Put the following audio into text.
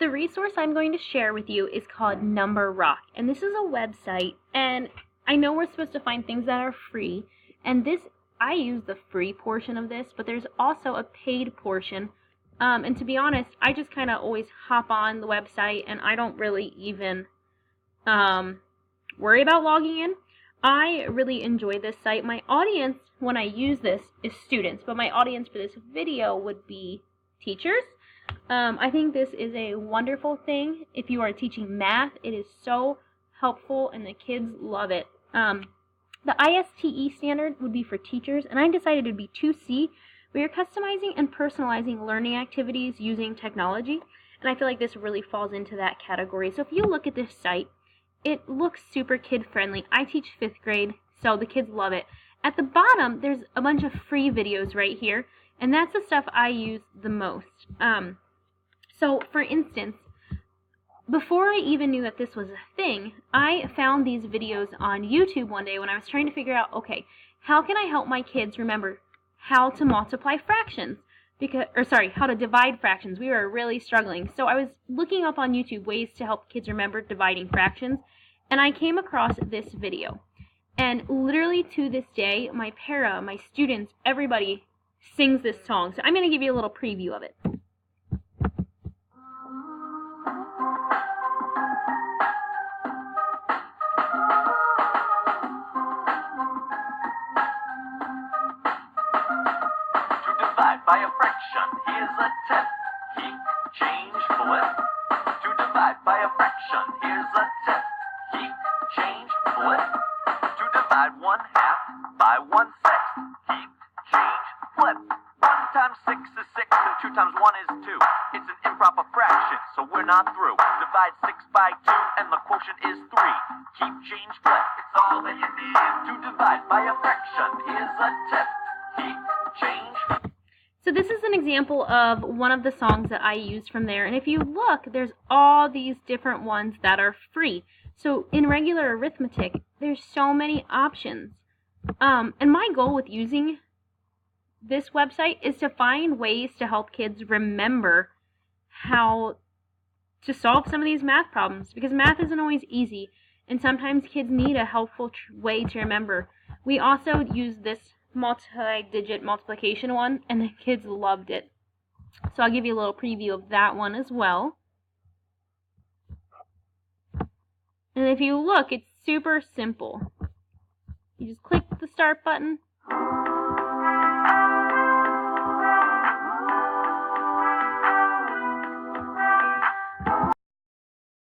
The resource I'm going to share with you is called Numberock, and this is a website, and I know we're supposed to find things that are free, and I use the free portion of this, but there's also a paid portion, and to be honest, I just kind of always hop on the website, and I don't really even worry about logging in. I really enjoy this site. My audience, when I use this, is students, but my audience for this video would be teachers. I think this is a wonderful thing. If you are teaching math, it is so helpful, and the kids love it. The ISTE standard would be for teachers, and I decided it would be 2C, where you're customizing and personalizing learning activities using technology, and I feel like this really falls into that category. So if you look at this site, it looks super kid-friendly. I teach 5th grade, so the kids love it. At the bottom, there's a bunch of free videos right here, and that's the stuff I use the most. So, for instance, before I even knew that this was a thing, I found these videos on YouTube one day when I was trying to figure out, okay, how can I help my kids remember how to multiply fractions? How to divide fractions. We were really struggling. So I was looking up on YouTube ways to help kids remember dividing fractions, and I came across this video. And literally to this day, my students, everybody sings this song. So I'm going to give you a little preview of it. By a fraction, here's a tip. Keep, change, flip. To divide by a fraction, here's a tip. Keep, change, flip. To divide 1/2 by 1/6. Keep, change, flip. 1 times 6 is 6, and 2 times 1 is 2. It's an improper fraction, so we're not through. Divide 6 by 2, and the quotient is 3. Keep, change, flip. It's all that you need. To divide by a fraction, here's a tip. Keep, change, flip. So this is an example of one of the songs that I use from there. And if you look, there's all these different ones that are free. So in regular arithmetic, there's so many options. And my goal with using this website is to find ways to help kids remember how to solve some of these math problems. Because math isn't always easy. And sometimes kids need a helpful way to remember. We also use this multi-digit multiplication one, and the kids loved it. So I'll give you a little preview of that one as well. And if you look, it's super simple. You just click the start button,